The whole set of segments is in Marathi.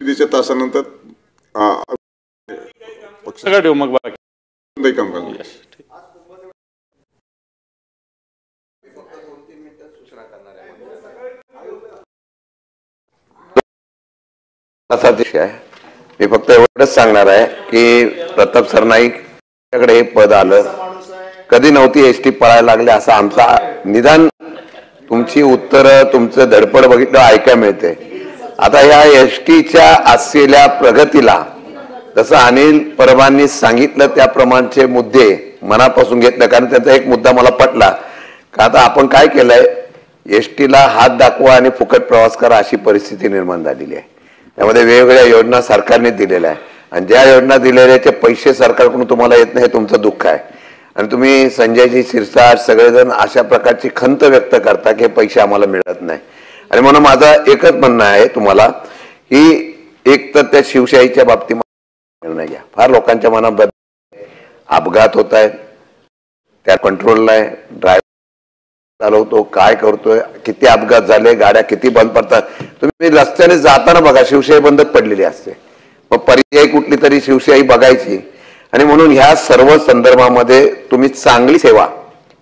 विधीच्या तासानंतर सगळं ठेवू मग बाकी काम करा. असा विषय आहे. मी फक्त एवढंच सांगणार आहे की प्रताप सरनाईककडे हे पद आलं कधी नव्हती एसटी पळायला लागले असं आमचा निदान तुमची उत्तरं तुमचं धडपड बघितलं ऐकायला मिळते. आता या एसटीच्या असलेल्या प्रगतीला जसं अनिल परबांनी सांगितलं त्याप्रमाणचे मुद्दे मनापासून घेतले. कारण त्याचा एक मुद्दा मला पटला का आता आपण काय केलंय एसटीला हात दाखवा आणि फुकट प्रवास करा अशी परिस्थिती निर्माण झालेली आहे. त्यामध्ये वेगवेगळ्या योजना सरकारने दिलेल्या आहे आणि ज्या योजना दिलेल्याचे पैसे सरकारकडून तुम्हाला येत नाही हे तुमचं दुःख आहे. आणि तुम्ही संजयजी शिरसाट सगळेजण अशा प्रकारची खंत व्यक्त करता की पैसे आम्हाला मिळत नाही. आणि म्हणून माझा एकच म्हणणं आहे तुम्हाला की एक तर त्या शिवशाहीच्या बाबतीमध्ये निर्णय घ्या. फार लोकांच्या मनात अपघात होत आहेत त्या कंट्रोलला आहे. ड्रायव्हर चालवतो काय करतोय किती अपघात झाले गाड्या किती बंद पडतात. तुम्ही रस्त्याने जाताना बघा शिवशाही बंदच पडलेली असते. मग पर्यायी कुठली तरी शिवशाही बघायची. आणि म्हणून ह्या सर्व संदर्भामध्ये तुम्ही चांगली सेवा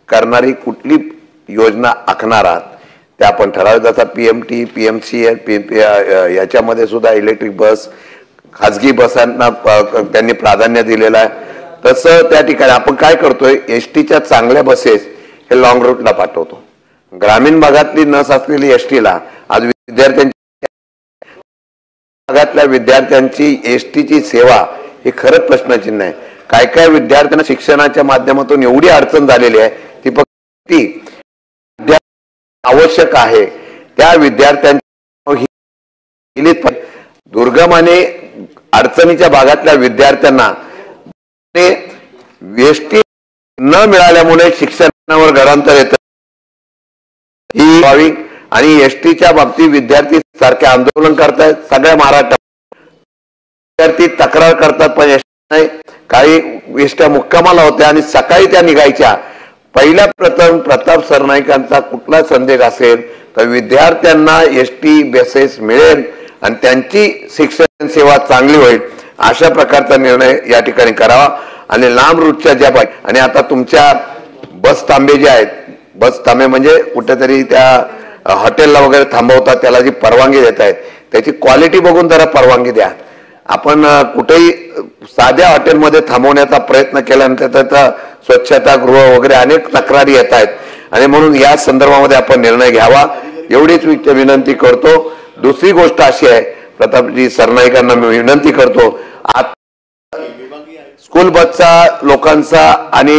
करणारी कुठली योजना आखणार आहात त्या आपण ठराव. जसा PMT PMC याच्यामध्ये सुद्धा इलेक्ट्रिक बस खाजगी बसांना त्यांनी प्राधान्य दिलेलं आहे. तसं त्या ठिकाणी आपण काय करतोय एसटीच्या चांगल्या बसेस हे लॉंग रूटला पाठवतो. ग्रामीण भागातली नस असलेली एसटीला आज भागातल्या विद्यार्थ्यांची एसटीची सेवा ही खरंच प्रश्नचिन्ह आहे. काय काय विद्यार्थ्यांना शिक्षणाच्या माध्यमातून एवढी अडचण झालेली आहे ती फक्त आवश्यक आहे त्या विद्यार्थ्यांची दुर्गम आणि अडचणीच्या भागातल्या विद्यार्थ्यांना एसटी न मिळाल्यामुळे शिक्षणावर घरांतर येतं ही व्हावी. आणि एसटीच्या बाबतीत विद्यार्थी सारखे आंदोलन करतायत सगळ्या महाराष्ट्रात. विद्यार्थी तक्रार करतात पण एसटी नाही. काही एसट्या मुक्कामाला होत्या आणि सकाळी त्या निघायच्या. पहिल्या प्रथम प्रताप सरनाईकांचा कुठला संदेश असेल तर विद्यार्थ्यांना एसटी बसेस मिळेल आणि त्यांची शिक्षण सेवा चांगली होईल अशा प्रकारचा निर्णय या ठिकाणी करावा. आणि लांब रूटच्या ज्या आणि आता तुमच्या बस तांबे जे आहेत बस तांबे म्हणजे कुठेतरी त्या हॉटेलला वगैरे थांबवतात त्याला जी परवानगी देत आहेत त्याची क्वालिटी बघून जरा परवानगी द्या. आपण कुठेही साध्या हॉटेलमध्ये थांबवण्याचा प्रयत्न केल्यानंतर त्याचा स्वच्छतागृह वगैरे अनेक तक्रारी येत आहेत. आणि म्हणून या संदर्भामध्ये आपण निर्णय घ्यावा एवढीच विनंती करतो. दुसरी गोष्ट अशी आहे प्रतापजी सरनाईकांना मी विनंती करतो स्कूल बसचा लोकांचा आणि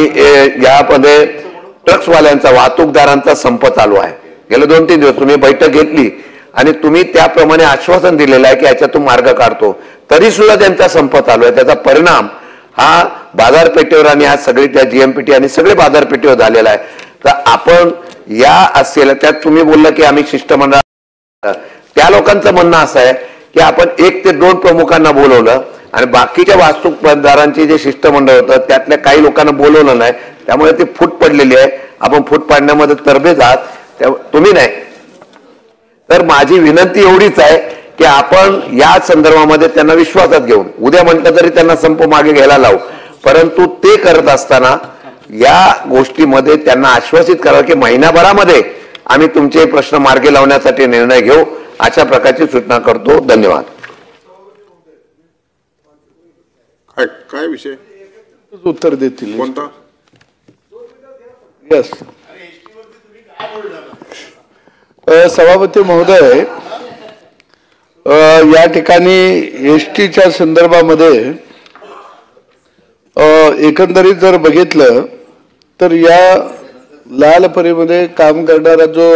यामध्ये ट्रक्सवाल्यांचा वाहतूकदारांचा संप चालू आहे. गेले 2-3 दिवस तुम्ही बैठक घेतली आणि तुम्ही त्याप्रमाणे आश्वासन दिलेलं आहे की याच्यातून मार्ग काढतो तरी सुद्धा त्यांचा संप चालू आहे. त्याचा परिणाम हा बाजारपेठेवर आणि आज सगळी त्या GMPT आणि सगळे बाजारपेठेवर झालेला आहे. तर आपण या असलेल्या त्यात तुम्ही बोलला की आम्ही शिष्टमंडळ त्या लोकांचं म्हणणं असं आहे की आपण 1 ते 2 प्रमुखांना बोलवलं आणि बाकीच्या वाहतूकदारांचे जे शिष्टमंडळ होतं त्यातल्या काही लोकांना बोलवलं नाही. त्यामुळे ती फूट पडलेली आहे. आपण फूट पाडण्यामध्ये तरबेज आहात तुम्ही नाही. तर माझी विनंती एवढीच आहे की आपण या संदर्भामध्ये त्यांना विश्वासात घेऊन उद्या म्हटलं तरी त्यांना संप मागे घ्यायला लावू. परंतु ते करत असताना या गोष्टीमध्ये त्यांना आश्वासित करावं की महिनाभरामध्ये आम्ही तुमचे प्रश्न मार्गी लावण्यासाठी निर्णय घेऊ अशा प्रकारची सूचना करतो. धन्यवाद. काय विषय उत्तर देतील कोणता? यस सभापती महोदय या ठिकाणी एसटीच्या संदर्भामध्ये एकंदरीत जर बघितलं तर या लालपरीमध्ये काम करणारा जो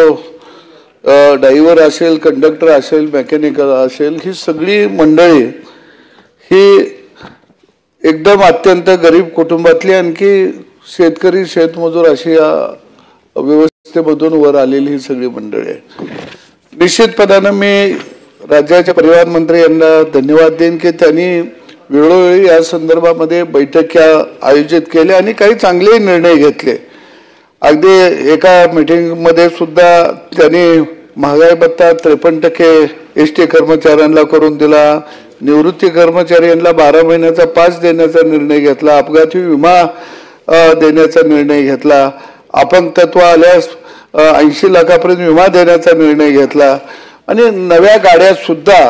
ड्रायव्हर असेल कंडक्टर असेल मेकॅनिकल असेल ही सगळी मंडळी ही एकदम अत्यंत गरीब कुटुंबातली आणखी शेतकरी शेतमजूर अशी या व्यवस्थेमधून वर आलेली ही सगळी मंडळी आहे. निश्चितपणानं मी राज्याचे परिवहन मंत्री यांना धन्यवाद देईन की त्यांनी वेळोवेळी या संदर्भामध्ये बैठका आयोजित केल्या आणि काही चांगले निर्णय घेतले. अगदी एका मीटिंगमध्ये सुद्धा त्यांनी महागाई भत्ता 53% एसटी कर्मचाऱ्यांना करून दिला, निवृत्ती कर्मचाऱ्यांना 12 महिन्याचा पास देण्याचा निर्णय घेतला, अपघाती विमा देण्याचा निर्णय घेतला, अपंगत्व आल्यास 80 लाखापर्यंत विमा देण्याचा निर्णय घेतला आणि नव्या गाड्या सुद्धा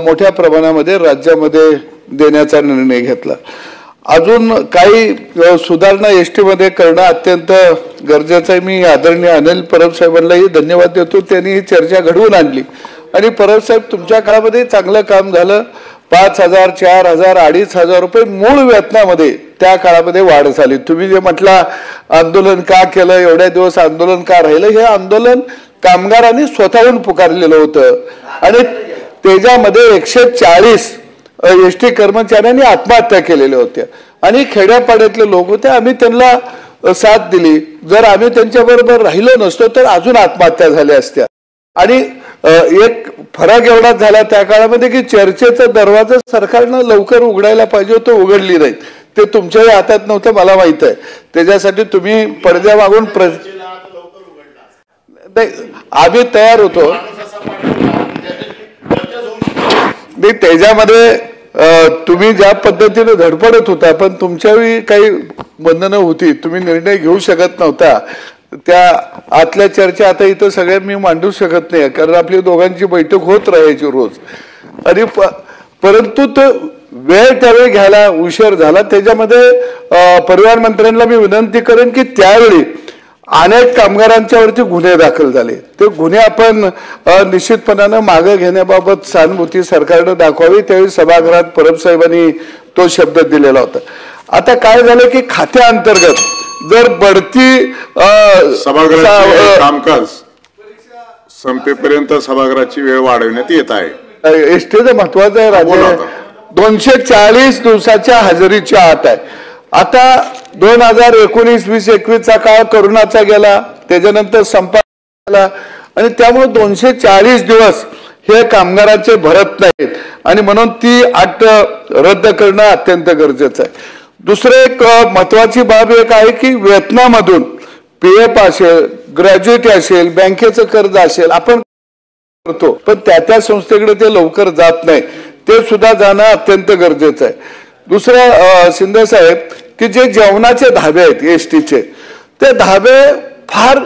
मोठ्या प्रमाणामध्ये राज्यामध्ये देण्याचा निर्णय घेतला. अजून काही सुधारणा एसटी मध्ये करणं अत्यंत गरजेचं आहे. मी आदरणीय अनिल परब साहेबांनाही धन्यवाद देतो, त्यांनी ही चर्चा घडवून आणली आणि परब साहेब तुमच्या काळामध्ये चांगलं काम झालं. 5,000, 4,000, 2,500 रुपये मूळ वेतनामध्ये त्या काळामध्ये वाढ झाली. तुम्ही जे म्हटला आंदोलन का केलं, एवढ्या दिवस आंदोलन का राहिलं, हे आंदोलन कामगारांनी स्वतःहून पुकारलेलं होतं आणि त्याच्यामध्ये 140 एसटी कर्मचाऱ्यांनी आत्महत्या केलेल्या होत्या आणि खेड्यापाड्यातले लोक होते. आम्ही त्यांना साथ दिली. जर आम्ही त्यांच्याबरोबर राहिलो नसतो तर अजून आत्महत्या झाल्या असत्या. आणि एक फरक एवढाच झाला त्या काळामध्ये की चर्चेचा दरवाजा सरकारनं लवकर उघडायला पाहिजे होतं, उघडली नाही. ते तुमच्याही हातात नव्हतं मला माहित आहे. त्याच्यासाठी तुम्ही पडद्या मागून आम्ही तयार होतो. त्याच्यामध्ये तुम्ही ज्या पद्धतीने धडपडत होता पण तुमच्याही काही बंधनं होती, तुम्ही निर्णय घेऊ शकत नव्हता. त्या आतल्या चर्चा आता इथं सगळ्या मी मांडू शकत नाही कारण आपली दोघांची बैठक होत राहायची रोज. आणि परंतु तो वेळ त्यावेळी घ्यायला उशीर झाला. त्याच्यामध्ये परिवहन मंत्र्यांना मी विनंती करेन की त्यावेळी अनेक कामगारांच्यावरती गुन्हे दाखल झाले. ते गुन्हे आपण निश्चितपणानं मागे घेण्याबाबत सहानुभूती सरकारनं दाखवावी. त्यावेळी सभागृहात परब साहेबांनी तो शब्द दिलेला होता. आता काय झालं की खात्या अंतर्गत जर बढती सभागृहाचे कामकाज संपेपर्यंत सभागृहाची वेळ वाढवण्यात येत आहे. एसटीचं महत्वाचं आहे राजे. 240 दिवसाच्या हजेरीच्या आत आहे. आता 2019-20-21चा काळ करोनाचा गेला, त्याच्यानंतर संप झाला आणि त्यामुळे 240 दिवस हे कामगारांचे भरत नाहीत आणि म्हणून ती अट रद्द करणं अत्यंत गरजेचं आहे. दुसरं एक महत्वाची बाब एक आहे की वेतनामधून पीएफ असेल, ग्रॅज्युएटी असेल, बँकेचं कर्ज असेल आपण करतो पण त्या संस्थेकडे ते लवकर जात नाही. ते सुद्धा जाणं अत्यंत गरजेचं आहे. दुसरं शिंदे साहेब की जे जेवणाचे धाबे आहेत एसटीचे, ते धाबे फार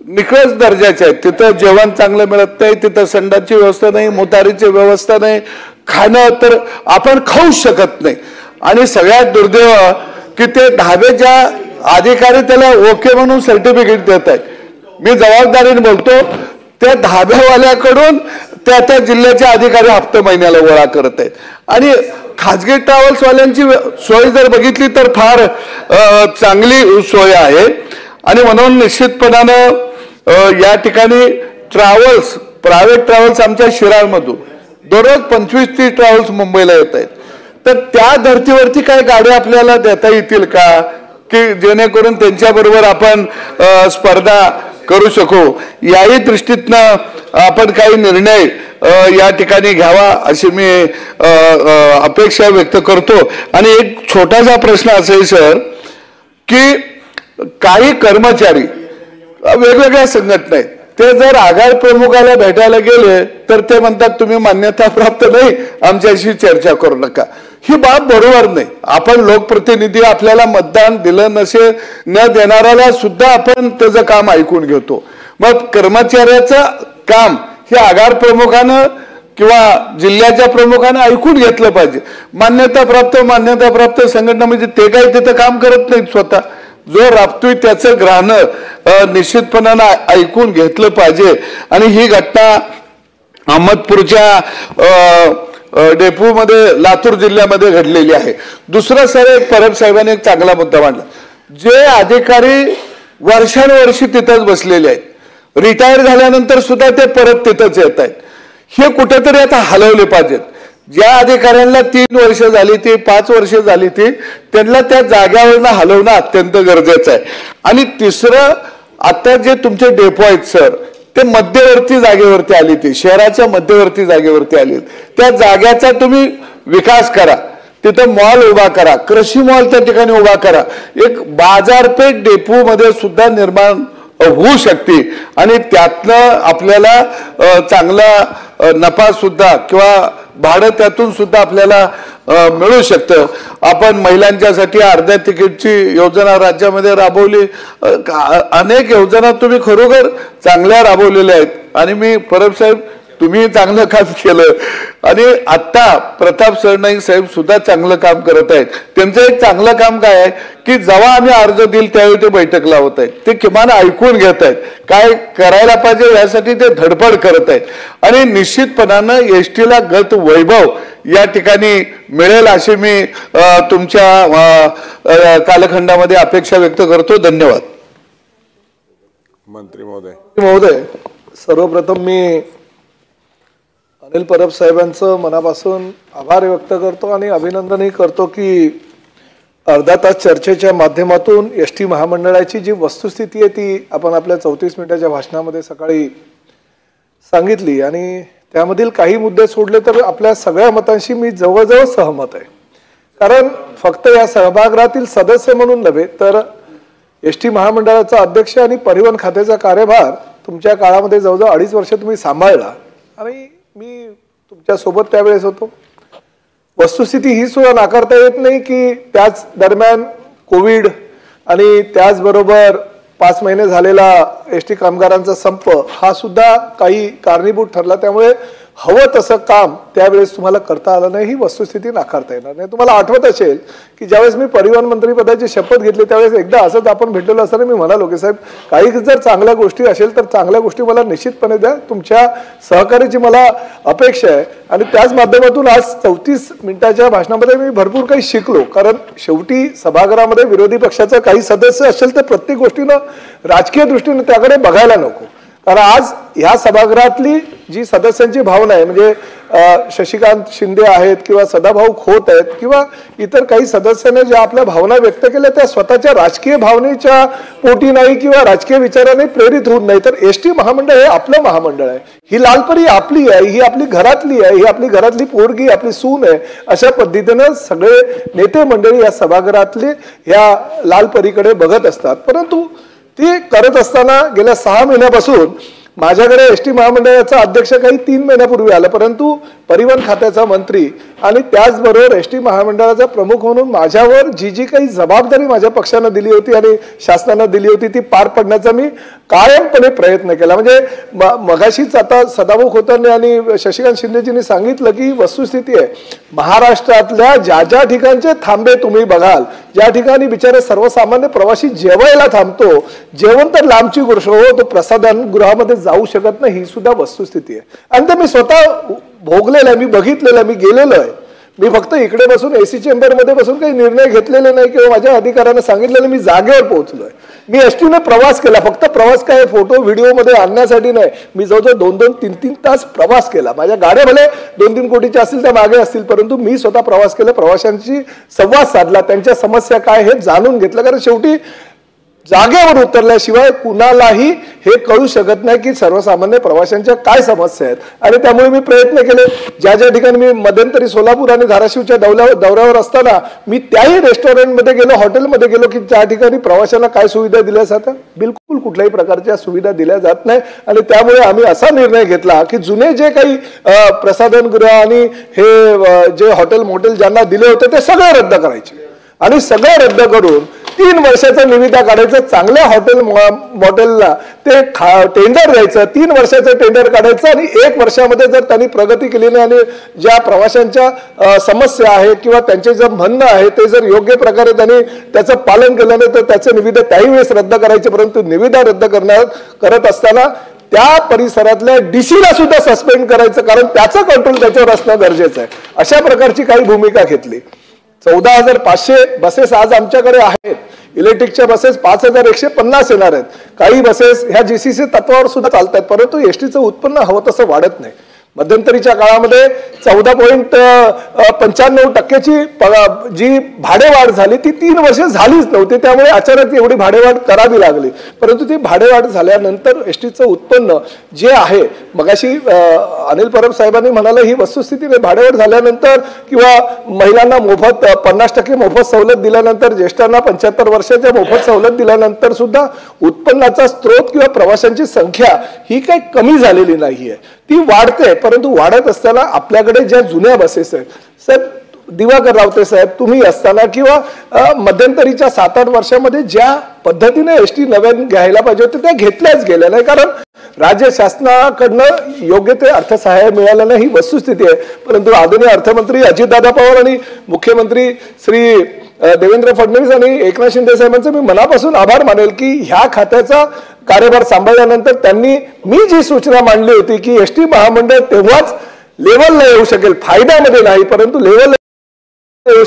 निकृष्ट दर्जाचे आहेत. तिथं जेवण चांगलं मिळत नाही, तिथं संडासची व्यवस्था नाही, मोतारीची व्यवस्था नाही, खाणं तर आपण खाऊच शकत नाही. आणि सगळ्यात दुर्दैव की ते धाबेच्या अधिकारी त्याला ओके म्हणून सर्टिफिकेट देत आहेत. मी जबाबदारीने बोलतो, त्या धाब्यावाल्याकडून त्या जिल्ह्याचे अधिकारी हप्ते महिन्याला गोळा करत आहेत. आणि खाजगी ट्रॅव्हल्सवाल्यांची सोय जर बघितली तर फार चांगली सोय आहे. आणि म्हणून निश्चितपणानं या ठिकाणी ट्रॅव्हल्स, प्रायव्हेट ट्रॅव्हल्स आमच्या शिराळमधून दररोज 25-30 ट्रॅव्हल्स मुंबईला येत आहेत. तर त्या धर्तीवरती काय गाड्या आपल्याला देता येतील का की जेणेकरून त्यांच्याबरोबर आपण स्पर्धा करू शकू. याही दृष्टीतनं आपण काही निर्णय या ठिकाणी घ्यावा अशी मी अपेक्षा व्यक्त करतो. आणि एक छोटासा प्रश्न असेल सर की काही कर्मचारी वेगवेगळ्या संघटना आहेत, ते जर आगार प्रमुखाला भेटायला गेले तर ते म्हणतात तुम्ही मान्यता प्राप्त नाही, आमच्याशी चर्चा करू नका. ही बाब बरोबर नाही. आपण लोकप्रतिनिधी, आपल्याला मतदान दिलं नसे न देणाऱ्याला सुद्धा आपण त्याचं काम ऐकून घेतो. मग कर्मचाऱ्याचं काम हे आगार प्रमुखानं किंवा जिल्ह्याच्या प्रमुखानं ऐकून घेतलं पाहिजे. मान्यता प्राप्त संघटना म्हणजे ते काही तिथं काम करत नाहीत स्वतः. जो राबतोय त्याचं ग्रहानं निश्चितपणानं ऐकून घेतलं पाहिजे. आणि ही घटना अहमदपूरच्या डेपोमध्ये लातूर जिल्ह्यामध्ये घडलेली आहे. दुसरं सर एक परब साहेबांनी एक चांगला मुद्दा मांडला. जे अधिकारी वर्षानुवर्षी तिथंच बसलेले आहेत, रिटायर झाल्यानंतर सुद्धा ते परत तिथंच येत आहेत, हे कुठेतरी आता हलवले पाहिजेत. ज्या अधिकाऱ्यांना 3 वर्ष झाली ती, 5 वर्ष झाली ती, त्यांना त्या जाग्यावरनं हलवणं अत्यंत गरजेचं आहे. आणि तिसरं, आता जे तुमचे डेपो आहेत सर, ते मध्यवर्ती जागेवरती आली, ती शहराच्या मध्यवर्ती जागेवरती आली. त्या जाग्याचा तुम्ही विकास करा, तिथं मॉल उभा करा, कृषी मॉल त्या ठिकाणी उभा करा, एक बाजारपेठ डेपो मध्ये सुद्धा निर्माण होऊ शकते आणि त्यातनं आपल्याला चांगला नफा सुद्धा किंवा भाडं त्यातून सुद्धा आपल्याला मिळू शकतं. आपण महिलांच्यासाठी अर्ध्या तिकीटची योजना राज्यामध्ये राबवली. अनेक योजना तुम्ही खरोखर चांगल्या राबवलेल्या आहेत आणि मी परब साहेब तुम्ही चांगलं काम केलं आणि आता प्रताप सरनाईक साहेब सुद्धा चांगलं काम करत आहेत. त्यांचं एक चांगलं काम काय आहे की जेव्हा आम्ही अर्ज दिल त्यावेळी ते बैठक लावत आहेत, ते किमान ऐकून घेत आहेत, काय करायला पाहिजे यासाठी ते धडपड करत आहेत आणि निश्चितपणानं एसटीला गत वैभव या ठिकाणी मिळेल अशी मी तुमच्या कालखंडामध्ये अपेक्षा व्यक्त करतो. धन्यवाद. मंत्री महोदय. महोदय, सर्वप्रथम मी अनिल परब साहेबांचं मनापासून आभार व्यक्त करतो आणि अभिनंदनही करतो की अर्धा तास चर्चेच्या माध्यमातून एसटी महामंडळाची जी वस्तुस्थिती आहे ती आपण आपल्या 34 मिनिटाच्या भाषणामध्ये सकाळी सांगितली आणि त्यामधील काही मुद्दे सोडले तर आपल्या सगळ्या मतांशी मी जवळजवळ सहमत आहे. कारण फक्त या सभागृहातील सदस्य म्हणून नव्हे तर एसटी महामंडळाचा अध्यक्ष आणि परिवहन खात्याचा कार्यभार तुमच्या काळामध्ये जवळजवळ 2.5 वर्ष तुम्ही सांभाळला आणि मी तुमच्या सोबत त्यावेळेस होतो. वस्तुस्थिती ही सुद्धा नाकारता येत नाही की त्याच दरम्यान कोविड आणि त्याचबरोबर 5 महिने झालेला एसटी कामगारांचा संप हा सुद्धा काही कारणीभूत ठरला. त्यामुळे हवं तसं काम त्यावेळेस तुम्हाला करता आलं नाही, ही वस्तुस्थिती नाकारता येणार नाही. तुम्हाला आठवत असेल की ज्यावेळेस मी परिवहन मंत्री पदाची शपथ घेतली त्यावेळेस एकदा असंच आपण भेटलेलो असताना मी म्हणालो की साहेब काही जर चांगल्या गोष्टी असेल तर चांगल्या गोष्टी मला निश्चितपणे द्या, तुमच्या सहकार्याची मला अपेक्षा आहे. आणि त्याच माध्यमातून आज 34 मिनिटाच्या भाषणामध्ये मी भरपूर काही शिकलो. कारण शेवटी सभागृहामध्ये विरोधी पक्षाचा काही सदस्य असेल तर प्रत्येक गोष्टीनं राजकीय दृष्टीने त्याकडे बघायला नको. कारण आज ह्या सभागृहातली जी सदस्यांची भावना आहे म्हणजे शशिकांत शिंदे आहेत किंवा सदाभाऊ खोत आहेत किंवा इतर काही सदस्यांनी ज्या आपल्या भावना व्यक्त केल्या त्या स्वतःच्या राजकीय भावनेच्या पोटी नाही किंवा राजकीय विचाराने प्रेरित होऊन नाही तर एसटी महामंडळ हे आपलं महामंडळ आहे. ही लालपरी आपली आहे, ही आपली घरातली आहे, ही आपली घरातली पोरगी आपली सून आहे. अशा पद्धतीनं सगळे नेते मंडळी या सभागृहातले या लालपरीकडे बघत असतात. परंतु ती करत असताना गेल्या 6 महिन्यापासून माझ्याकडे एसटी महामंडळाचा अध्यक्ष काही 3 महिन्यापूर्वी आला, परंतु परिवहन खात्याचा मंत्री आणि त्याचबरोबर एसटी महामंडळाचा प्रमुख म्हणून माझ्यावर जी काही जबाबदारी माझ्या पक्षानं दिली होती आणि शासनानं दिली होती ती पार पाडण्याचा मी कायमपणे प्रयत्न केला. म्हणजे मगाशीच आता सदाभाऊ खोतांनी आणि शशिकांत शिंदेजींनी सांगितलं की वस्तुस्थिती आहे महाराष्ट्रातल्या ज्या ज्या ठिकाणचे थांबे तुम्ही बघाल, ज्या ठिकाणी बिचारे सर्वसामान्य प्रवासी जेवायला थांबतो, जेवण तर लांबची गोष्ट हो, तो प्रसाधन गृहामध्ये जाऊ शकत नाही, ही सुद्धा वस्तुस्थिती आहे. आणि ते मी स्वतः भोगलेलं आहे, मी बघितलेलं आहे, मी गेलेलो आहे. मी फक्त इकडे बसून एसी चेंबरमध्ये बसून काही निर्णय घेतलेले नाही किंवा माझ्या अधिकाऱ्यांना सांगितलेलं, मी जागेवर पोहोचलोय. मी एसटीने प्रवास केला, फक्त प्रवास काय फोटो व्हिडिओमध्ये आणण्यासाठी नाही, मी जवळजवळ 2-2, 3-3 तास प्रवास केला. माझ्या गाड्या भले 2-3 कोटीच्या असतील त्या मागे असतील, परंतु मी स्वतः प्रवास केला, प्रवाशांशी संवाद साधला, त्यांच्या समस्या काय हे जाणून घेतलं. कारण शेवटी जागेवर उतरल्याशिवाय कुणालाही हे कळू शकत नाही की सर्वसामान्य प्रवाशांच्या काय समस्या आहेत. आणि त्यामुळे मी प्रयत्न केले. ज्या ज्या ठिकाणी मी मध्यंतरी सोलापूर आणि धाराशिवच्या दौऱ्यावर असताना मी त्याही रेस्टॉरंटमध्ये गेलो, हॉटेलमध्ये गेलो की त्या ठिकाणी प्रवाशांना काय सुविधा दिल्या जातात, बिलकुल कुठल्याही प्रकारच्या सुविधा दिल्या जात नाही. आणि त्यामुळे आम्ही असा निर्णय घेतला की जुने जे काही प्रसाधनगृह आणि हे जे हॉटेल मोटेल ज्यांना दिले होते ते सगळे रद्द करायचे आणि सगळे रद्द करून 3 वर्षाचा निविदा काढायचं. चांगल्या हॉटेलला ते टेंडर द्यायचं, 3 वर्षाचं टेंडर काढायचं आणि 1 वर्षामध्ये जर त्यांनी प्रगती केली नाही आणि ज्या प्रवाशांच्या समस्या आहे किंवा त्यांचे जर म्हणणं आहे ते जर योग्य प्रकारे त्यांनी त्याचं पालन केलं नाही तर त्याचे निविदा त्याही वेळेस रद्द करायचे. परंतु निविदा रद्द करत असताना त्या परिसरातल्या डीसीला सुद्धा सस्पेंड करायचं, कारण त्याचं कंट्रोल त्याच्यावर असणं गरजेचं आहे. अशा प्रकारची काही भूमिका घेतली. 14,500 बसेस आज आमच्याकडे आहेत. इलेक्ट्रिकच्या बसेस 5,150 येणार आहेत. काही बसेस ह्या जीसीसी तत्वावर सुद्धा चालतात, परंतु एसटीचं उत्पन्न हवं तसं वाढत नाही. मध्यंतरीच्या काळामध्ये 14.95% जी भाडेवाढ झाली ती 3 वर्ष झालीच नव्हती, त्यामुळे अचानक एवढी भाडेवाढ करावी लागली. परंतु ती भाडेवाढ झाल्यानंतर एसटीचं उत्पन्न जे आहे, मगाशी अनिल परब साहेबांनी म्हणाले ही वस्तुस्थिती नाही. भाडेवाढ झाल्यानंतर किंवा महिलांना मोफत 50% मोफत सवलत दिल्यानंतर, ज्येष्ठांना 75 वर्षाच्या मोफत सवलत दिल्यानंतर सुद्धा उत्पन्नाचा स्रोत किंवा प्रवाशांची संख्या ही काही कमी झालेली नाहीये, ती वाढते. परंतु वाढत असताना आपल्याकडे ज्या जुन्या बसेस आहेत, साहेब दिवाकर रावते साहेब तुम्ही असताना किंवा मध्यंतरीच्या 7-8 वर्षामध्ये ज्या पद्धतीने एसटी नव्याने घ्यायला पाहिजे होते त्या घेतल्याच गेल्या नाही, कारण राज्य शासनाकडनं योग्य ते अर्थसहाय्य मिळालं नाही, ही वस्तुस्थिती आहे. परंतु आदरणीय अर्थमंत्री अजितदादा पवार आणि मुख्यमंत्री श्री देवेंद्र फडणवीस आणि एकनाथ शिंदे साहेबांचे मी मनापासून आभार मानेल की ह्या खात्याचा कार्यभार सांभाळल्यानंतर त्यांनी मी जी सूचना मांडली होती की एसटी महामंडळ तेव्हाच लेवलला येऊ शकेल, फायद्यामध्ये नाही परंतु लेवल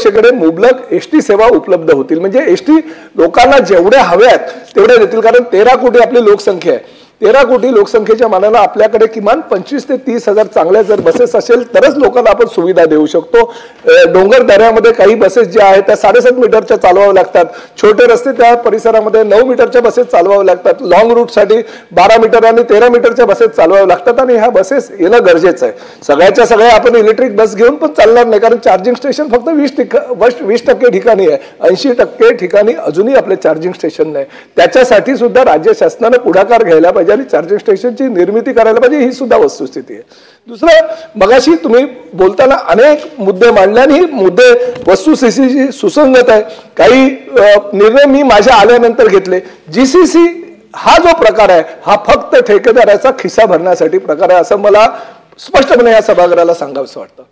कडे मुबलक एसटी सेवा उपलब्ध होतील, म्हणजे एसटी लोकांना जेवढ्या हव्यात तेवढ्या देतील. कारण 13 कोटी आपली लोकसंख्या आहे, 13 कोटी लोकसंख्येच्या मानानं आपल्याकडे किमान 25 ते 30 हजार चांगल्या जर बसेस असेल तरच लोकांना आपण सुविधा देऊ शकतो. डोंगर दऱ्यामध्ये काही बसेस ज्या आहेत त्या 7.5 मीटरच्या चालवाव्या लागतात, छोटे रस्ते त्या परिसरामध्ये 9 मीटरच्या बसेस चालवाव्या लागतात, लॉंग रूटसाठी 12 मीटर आणि 13 मीटरच्या बसेस चालवाव्या लागतात आणि ह्या बसेस येणं गरजेचं आहे. सगळ्याच्या सगळ्या आपण इलेक्ट्रिक बस घेऊन पण चालणार नाही, कारण चार्जिंग स्टेशन फक्त 20% ठिकाणी आहे, 80% ठिकाणी अजूनही आपले चार्जिंग स्टेशन नाही. त्याच्यासाठी सुद्धा राज्य शासनाने पुढाकार घ्यायला पाहिजे आणि चार्जिंग स्टेशनची निर्मिती करायला पाहिजे, ही सुद्धा वस्तुस्थिती आहे. दुसरं, मगाशी तुम्ही बोलताना अनेक मुद्दे मांडले आणि ही मुद्दे वस्तुस्थितीशी सुसंगत आहे. काही निर्णय मी माझ्या आल्यानंतर घेतले. जीसीसी हा जो प्रकार आहे हा फक्त ठेकेदाराचा खिसा भरण्यासाठी प्रकार आहे असं मला स्पष्टपणे या सभागृहाला सांगावंसं वाटतं.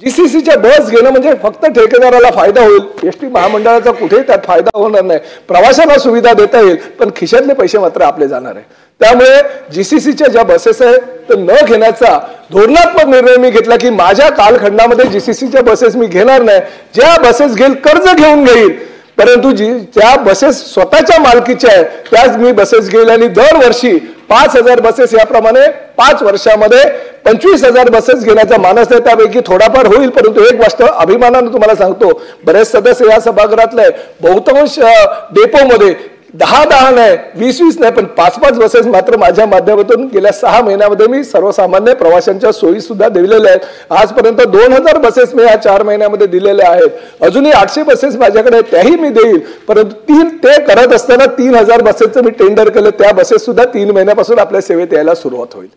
जीसीसीच्या बस घेणं म्हणजे फक्त ठेकेदाराला फायदा होईल, एसटी महामंडळाचा कुठेही त्यात फायदा होणार नाही. प्रवाशांना सुविधा देता येईल पण खिशातले पैसे मात्र आपले जाणार आहे. त्यामुळे जीसीसीच्या ज्या बसेस आहेत तर न घेण्याचा धोरणात्मक निर्णय मी घेतला की माझ्या कालखंडामध्ये जीसीसीच्या बसेस मी घेणार नाही. ज्या बसेस घेईल कर्ज घेऊन घेईल, परंतु ज्या बसेस स्वतःच्या मालकीच्या आहेत त्याच मी बसेस घेईल आणि दरवर्षी 5,000 बसेस याप्रमाणे 5 वर्षामध्ये 25,000 बसेस घेण्याचा मानस आहे. त्यापैकी थोडाफार होईल, परंतु एक गोष्ट अभिमानाने तुम्हाला सांगतो, बरेच सदस्य या सभागृहातले बहुतांश डेपोमध्ये 10 नाही 20 नाही पण 5 बसेस मात्र माझ्या माध्यमातून गेल्या 6 महिन्यामध्ये मी सर्वसामान्य प्रवाशांच्या सोयी सुद्धा दिलेल्या आहेत. आजपर्यंत 2000 बसेस मी या 4 महिन्यामध्ये दिलेल्या आहेत. अजूनही 800 बसेस माझ्याकडे त्याही मी देईल, परंतु ते करत असताना 3000 बसेसचं मी टेंडर केलं, त्या बसेस सुद्धा 3 महिन्यापासून आपल्या सेवेत यायला सुरुवात होईल.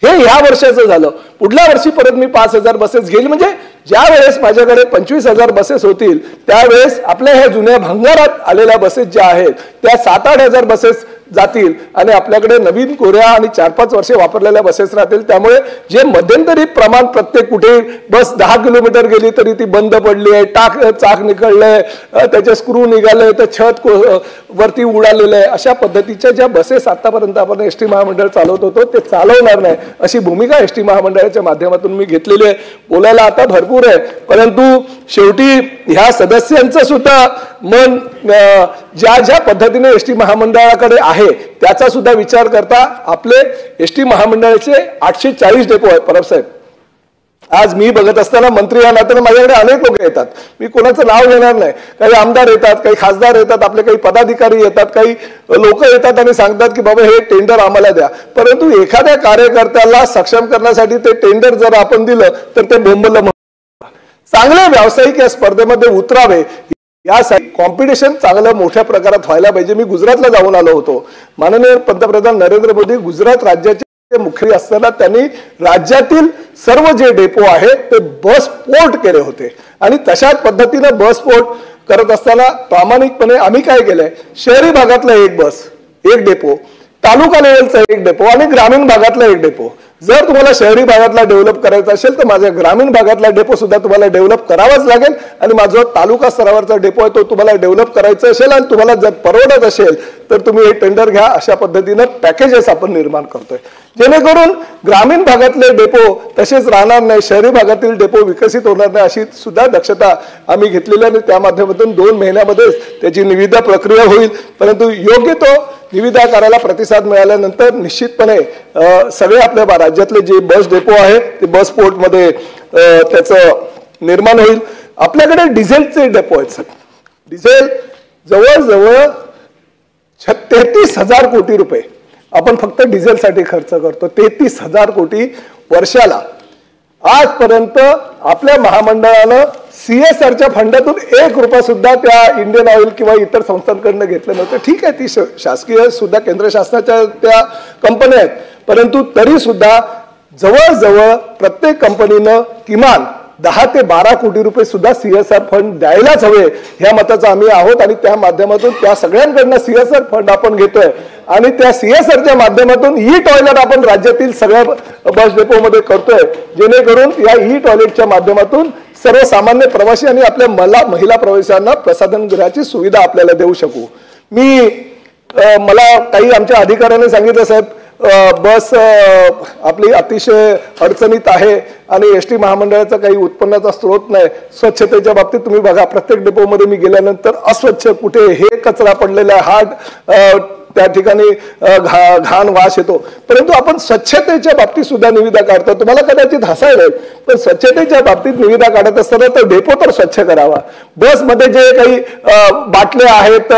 हे ह्या वर्षाचं झालं. पुढल्या वर्षी परत मी 5000 बसेस घेईल, म्हणजे ज्या वेळेस माझ्याकडे 25,000 बसेस होतील त्यावेळेस आपल्या ह्या जुन्या भंगारात आलेल्या बसेस ज्या आहेत त्या 7-8 हजार बसेस जातील आणि आपल्याकडे नवीन कोऱ्या आणि 4-5 वर्षे वापरलेल्या बसेस राहतील. त्यामुळे जे मध्यंतरी प्रमाण प्रत्येक कुठे बस 10 किलोमीटर गेली तरी ती बंद पडली आहे, चाक निघाललंय, त्याचे स्क्रू निघाले, तर छत वरती उडालेलं आहे, अशा पद्धतीच्या ज्या बसेस आतापर्यंत आपण एसटी महामंडळ चालवत होतो ते चालवणार नाही अशी भूमिका एसटी महामंडळाच्या माध्यमातून मी घेतलेली आहे. बोलायला आता भरपूर आहे, परंतु शेवटी ह्या सदस्यांचं सुद्धा मन ज्या पद्धतीने एसटी महामंडळाकडे आहे त्याचा सुद्धा विचार करता आपले एसटी महामंडळाचे 840 डेपो आहेत. परब साहेब, आज मी बघत असताना मंत्री या नात्याने माझ्याकडे अनेक लोक येतात, मी कोणाचं नाव घेणार नाही, काही आमदार येतात, काही खासदार येतात, आपले काही पदाधिकारी येतात, काही लोक येतात आणि सांगतात की बाबा हे टेंडर आम्हाला द्या. परंतु एखाद्या कार्यकर्त्याला सक्षम करण्यासाठी ते टेंडर जर आपण दिलं तर ते बोंबलं. चांगले व्यावसायिक या स्पर्धेमध्ये उतरावे यासाठी कॉम्पिटिशन चांगलं मोठ्या प्रकारात व्हायला पाहिजे. मी गुजरातला जाऊन आलो होतो. माननीय पंतप्रधान नरेंद्र मोदी गुजरात राज्याचे मुख्यमंत्री असताना त्यांनी राज्यातील सर्व जे डेपो आहेत ते बस पोर्ट केले होते आणि तशाच पद्धतीने बस पोर्ट करत असताना प्रामाणिकपणे आम्ही काय केलंय, शहरी भागातला एक बस एक डेपो, तालुका लेवलचा एक डेपो आणि ग्रामीण भागातला एक डेपो. जर तुम्हाला शहरी भागातला डेव्हलप करायचा असेल तर माझ्या ग्रामीण भागातला डेपो सुद्धा तुम्हाला डेव्हलप करावाच लागेल आणि माझा तालुका स्तरावरचा डेपो आहे तो तुम्हाला डेव्हलप करायचा असेल आणि तुम्हाला जर परवडत असेल तर तुम्ही हे टेंडर घ्या. अशा पद्धतीनं पॅकेजेस आपण निर्माण करतोय जेणेकरून ग्रामीण भागातले डेपो तसेच राहणार नाही, शहरी भागातील डेपो विकसित होणार नाही अशी सुद्धा दक्षता आम्ही घेतलेली आणि त्या माध्यमातून 2 महिन्यामध्येच त्याची निविदा प्रक्रिया होईल. परंतु योग्य तो निविदा करायला प्रतिसाद मिळाल्यानंतर निश्चितपणे सगळे आपल्या राज्यातले जे बस डेपो आहे ते बस पोर्टमध्ये त्याचं निर्माण होईल. आपल्याकडे डिझेलचे डेपो आहेत सर. डिझेल जवळजवळ 33,000 कोटी रुपये आपण फक्त डिझेलसाठी खर्च करतो. 33,000 कोटी वर्षाला. आजपर्यंत आपल्या महामंडळानं CSRच्या फंडातून 1 रुपया सुद्धा त्या इंडियन ऑइल किंवा इतर संस्थांकडनं घेतलं नव्हतं. ठीक आहे, ती शासकीय सुद्धा केंद्र शासनाच्या त्या कंपन्या आहेत, परंतु तरी सुद्धा जवळजवळ प्रत्येक कंपनीनं किमान 10 ते 12 कोटी रुपये सुद्धा CSR फंड द्यायलाच हवे ह्या मताचं आम्ही आहोत. आणि त्या माध्यमातून त्या सगळ्यांकडनं CSR फंड आपण घेतोय आणि त्या CSRच्या माध्यमातून टॉयलेट आपण राज्यातील सगळ्या बस डेपोमध्ये करतोय, जेणेकरून या टॉयलेटच्या माध्यमातून सर्वसामान्य प्रवासी आणि आपल्या महिला प्रवाशांना प्रसाधनगृहाची सुविधा आपल्याला देऊ शकू. मला काही आमच्या अधिकाऱ्यांनी सांगितलं, साहेब बस आपली अतिशय अडचणीत आहे आणि ST महामंडळाचा काही उत्पन्नाचा स्रोत नाही. स्वच्छतेच्या बाबतीत तुम्ही बघा, प्रत्येक डेपोमध्ये मी गेल्यानंतर अस्वच्छ, कुठे हे कचरा पडलेला आहे, त्या ठिकाणी घाण वास येतो. परंतु आपण स्वच्छतेच्या बाबतीत सुद्धा निविदा काढतो. तुम्हाला कदाचित हसायला येईल, पण स्वच्छतेच्या बाबतीत निविदा काढत असताना तर डेपो तर स्वच्छ करावा. बसमध्ये जे काही बाटल्या आहेत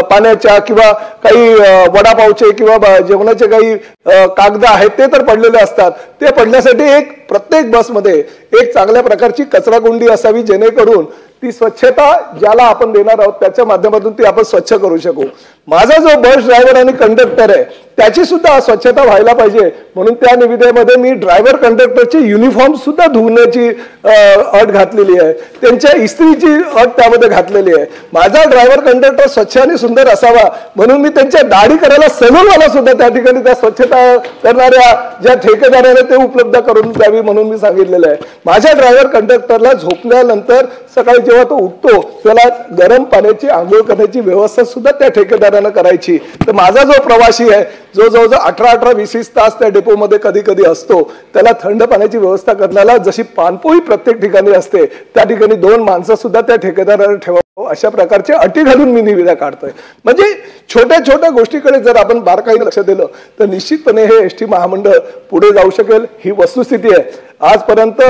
पाण्याच्या किंवा काही वडापावचे किंवा जेवणाचे काही कागद आहेत ते तर पडलेले असतात. ते पडण्यासाठी प्रत्येक बसमध्ये एक चांगल्या प्रकारची कचराकुंडी असावी, जेणेकरून ती स्वच्छता ज्याला आपण देणार आहोत त्याच्या माध्यमातून ती आपण स्वच्छ करू शकू. माझा जो बस ड्रायव्हर आणि कंडक्टर आहे त्याची सुद्धा स्वच्छता व्हायला पाहिजे, म्हणून त्या निविदेमध्ये मी ड्रायव्हर कंडक्टरचे युनिफॉर्म सुद्धा धुवण्याची अट घातलेली आहे, त्यांच्या इस्त्रीची अट त्यामध्ये घातलेली आहे. माझा ड्रायव्हर कंडक्टर स्वच्छ आणि सुंदर असावा म्हणून मी त्यांच्या दाढी करायला सलूनवाला सुद्धा त्या ठिकाणी त्या स्वच्छता करणाऱ्या ज्या ठेकेदाराने ते उपलब्ध करून द्यावी म्हणून मी सांगितलेलं आहे. माझ्या ड्रायव्हर कंडक्टरला झोपल्यानंतर सकाळी जेव्हा तो उठतो त्याला गरम पाण्याची आंघोळ करण्याची व्यवस्था सुद्धा त्या ठेकेदारानं करायची. तर माझा जो प्रवासी आहे जो जवळजवळ 18-20 तास त्या डेपोमध्ये कधी कधी असतो, त्याला थंड पाण्याची व्यवस्था करण्याला जशी पाणपोई प्रत्येक ठिकाणी असते त्या ठिकाणी 2 माणसं सुद्धा त्या ठेकेदाराला ठेवावं, अशा प्रकारचे अटी घालून मी निविदा काढतोय. म्हणजे छोट्या छोट्या गोष्टीकडे जर आपण बारकाईने लक्ष दिलं तर निश्चितपणे हे ST महामंडळ पुढे जाऊ शकेल. ही वस्तुस्थिती आहे. आजपर्यंत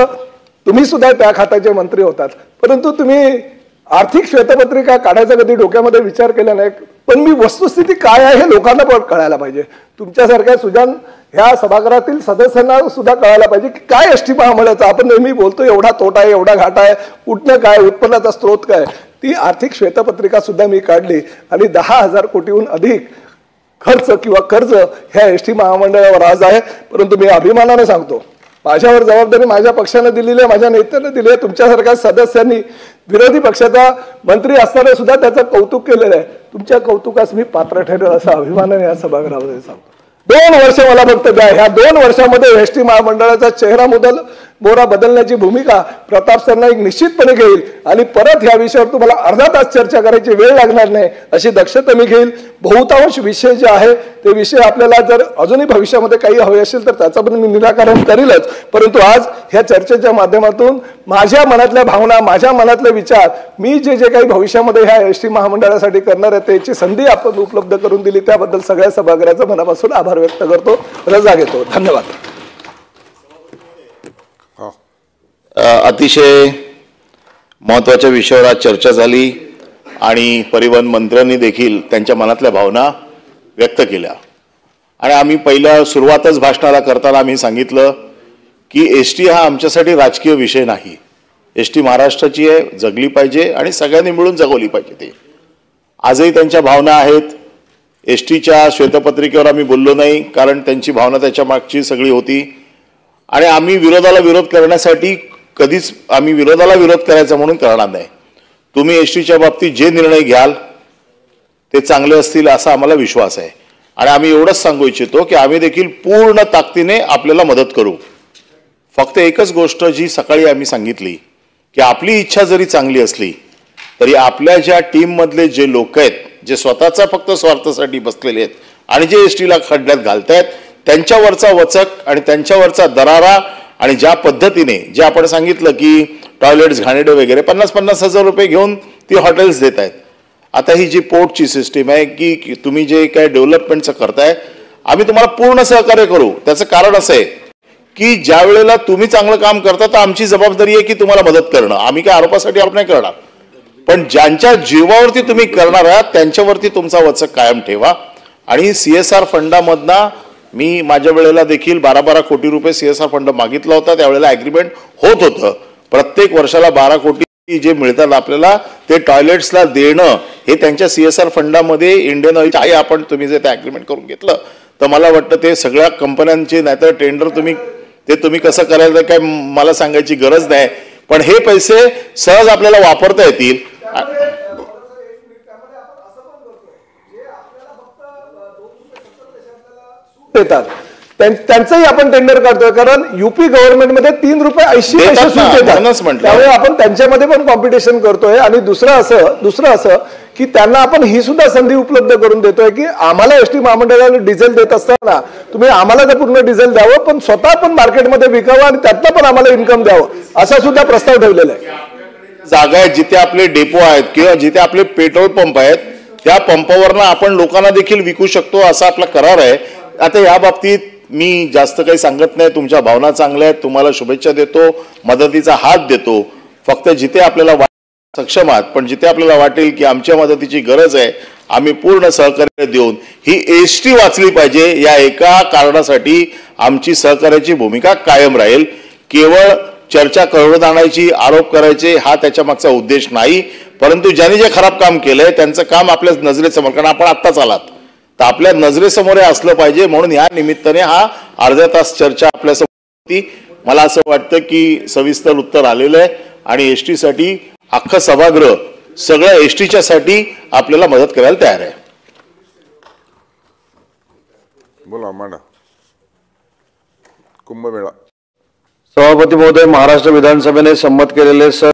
तुम्ही सुद्धा त्या खात्याचे मंत्री होतात, परंतु तुम्ही आर्थिक श्वेतपत्रिका काढायचा कधी डोक्यामध्ये विचार केला नाही. पण मी वस्तुस्थिती काय आहे हे लोकांना पण कळायला पाहिजे. तुमच्यासारख्या सुजान ह्या सभागृहातील सदस्यांना सुद्धा कळायला पाहिजे की काय ST महामंडळाचा, आपण नेहमी बोलतो एवढा तोटा आहे, एवढा घाटा आहे, कुठनं काय, उत्पन्नाचा स्रोत काय. ती आर्थिक श्वेतपत्रिका सुद्धा मी काढली आणि 10,000 कोटीहून अधिक खर्च किंवा कर्ज ह्या ST महामंडळावर आज आहे. परंतु मी अभिमानाने सांगतो, माझ्यावर जबाबदारी माझ्या पक्षाने दिलेली आहे, माझ्या नेत्याने दिली आहे. तुमच्यासारख्या सदस्यांनी विरोधी पक्षाचा मंत्री असताना सुद्धा त्याचं कौतुक केलेलं आहे. तुमच्या कौतुकास मी पात्र ठरेल असा अभिमानाने या सभागृहामध्ये सांगतो. 2 वर्ष मला फक्त द्या. ह्या 2 वर्षामध्ये ST महामंडळाचा चेहरा मोहरा बदलण्याची भूमिका प्रताप सरनाईक निश्चितपणे घेईल आणि परत ह्या विषयावर तुम्हाला अर्धा तास चर्चा करायची वेळ लागणार नाही अशी दक्षता मी घेईल. बहुतांश विषय जे आहे ते विषय आपल्याला जर अजूनही भविष्यामध्ये काही हवे असेल तर त्याचं पण मी निराकरण करीलच. परंतु आज ह्या चर्चेच्या माध्यमातून माझ्या मनातल्या भावना, माझ्या मनातले विचार, मी जे काही भविष्यामध्ये ह्या ST महामंडळासाठी करणार आहे त्याची संधी आपण उपलब्ध करून दिली त्याबद्दल सगळ्या सभागृहाचा मनापासून आभार व्यक्त करतो. रजा घेतो. धन्यवाद. अतिशय महत्त्वाच्या विषयावर आज चर्चा झाली आणि परिवहन मंत्र्यांनी देखील त्यांच्या मनातल्या भावना व्यक्त केल्या. आणि आम्ही पहिल्या सुरुवातच भाषणाला करताना आम्ही सांगितलं की ST हा आमच्यासाठी राजकीय विषय नाही. ST महाराष्ट्राची आहे, जगली पाहिजे आणि सगळ्यांनी मिळून जगवली पाहिजे. ते आजही त्यांच्या भावना आहेत. STच्या श्वेतपत्रिकेवर आम्ही बोललो नाही कारण त्यांची भावना त्याच्या मागची सगळी होती. आणि आम्ही विरोधाला विरोध करण्यासाठी कधीच आम्ही विरोधाला विरोध करायचा म्हणून करणार नाही. तुम्ही STच्या बाबतीत जे निर्णय घ्याल ते चांगले असतील असा आम्हाला विश्वास आहे. आणि आम्ही एवढंच सांगू इच्छितो की आम्ही देखील पूर्ण ताकदीने आपल्याला मदत करू. फक्त एकच गोष्ट जी सकाळी आम्ही सांगितली की आपली इच्छा जरी चांगली असली तरी आपल्या ज्या टीममधले जे लोक आहेत जे स्वतःचा फक्त स्वार्थासाठी बसलेले आहेत आणि जे STला खड्ड्यात घालतायत त्यांच्यावरचा वचक आणि त्यांच्यावरचा दरारा आणि ज्या पद्धतीने जे आपण सांगितलं की टॉयलेट्स घाणेरडे वगैरे 50-50 हजार रुपये घेऊन ती हॉटेल्स देत आहेत. आता ही जी पोर्टची सिस्टीम आहे की तुम्ही जे काय डेव्हलपमेंटचं करताय आम्ही तुम्हाला पूर्ण सहकार्य करू. त्याचं कारण असं आहे की ज्या वेळेला तुम्ही चांगलं काम करता तर आमची जबाबदारी आहे की तुम्हाला मदत करणं. आम्ही काय आरोपासाठी आरोप नाही करणार, पण ज्यांच्या जीवावरती तुम्ही करणार आहात त्यांच्यावरती तुमचा वचक कायम ठेवा. आणि CSR फंडामधनं मी माझ्या वेळेला देखील 12-12 कोटी रुपये CSR फंड मागितला होता. त्यावेळेला ॲग्रीमेंट होत होतं. प्रत्येक वर्षाला 12 कोटी जे मिळतात आपल्याला ते टॉयलेट्सला देणं हे त्यांच्या CSR फंडामध्ये इंडियन ऑइल आहे. आपण तुम्ही जे ते ॲग्रीमेंट करून घेतलं तर मला वाटतं ते सगळ्या कंपन्यांचे नाहीतर टेंडर तुम्ही कसं करायचं काय मला सांगायची गरज नाही, पण हे पैसे सहज आपल्याला वापरता येतील. देतात त्यांचंही आपण टेंडर काढतोय, कारण युपी गव्हर्नमेंटमध्ये 3 रुपये 80 पैसे सूट देतात. त्यामुळे आपण त्यांच्यामध्ये पण कॉम्पिटिशन करतोय. आणि दुसरं असं की त्यांना आपण ही सुद्धा संधी उपलब्ध करून देतोय की आम्हाला एसटी महामंडळाला डिझेल देत असताना तुम्ही आम्हाला तर पूर्ण डिझेल द्यावं, पण स्वतः पण मार्केटमध्ये विकावं आणि त्यातनं पण आम्हाला इन्कम द्यावं, असा सुद्धा प्रस्ताव ठेवलेला आहे. जागा आहेत जिथे आपले डेपो आहेत किंवा जिथे आपले पेट्रोल पंप आहेत त्या पंपावरनं आपण लोकांना देखील विकू शकतो असा आपला करार आहे. आता या बाबतीत मी जास्त काही सांगत नाही. तुमच्या भावना चांगल्या आहेत, तुम्हाला शुभेच्छा देतो, मदतीचा हात देतो. फक्त जिथे आपल्याला सक्षम आहात, पण जिथे आपल्याला वाटेल की आमच्या मदतीची गरज आहे आम्ही पूर्ण सहकार्य देऊन ही एसटी वाचली पाहिजे या एका कारणासाठी आमची सहकार्याची भूमिका कायम राहील. केवळ चर्चा करून आणायची, आरोप करायचे हा त्याच्या मागचा उद्देश नाही, परंतु ज्यांनी जे खराब काम केलंय त्यांचं काम आपल्या नजरेसमोर, कारण आपण आत्ताच आलात तर आपल्या नजरेसमोर असलं पाहिजे. म्हणून या निमित्ताने हा अर्धा तास चर्चा आपल्यासमोर होती. मला असं वाटतं की सविस्तर उत्तर आलेलं आहे आणि एसटी साठी अख्खं सभागृह सगळं एसटीच्या साठी आपल्याला मदत करायला तयार आहे. बोला मांडा. कुंभमेळा. सभापती महोदय, महाराष्ट्र विधानसभेने संमत केलेले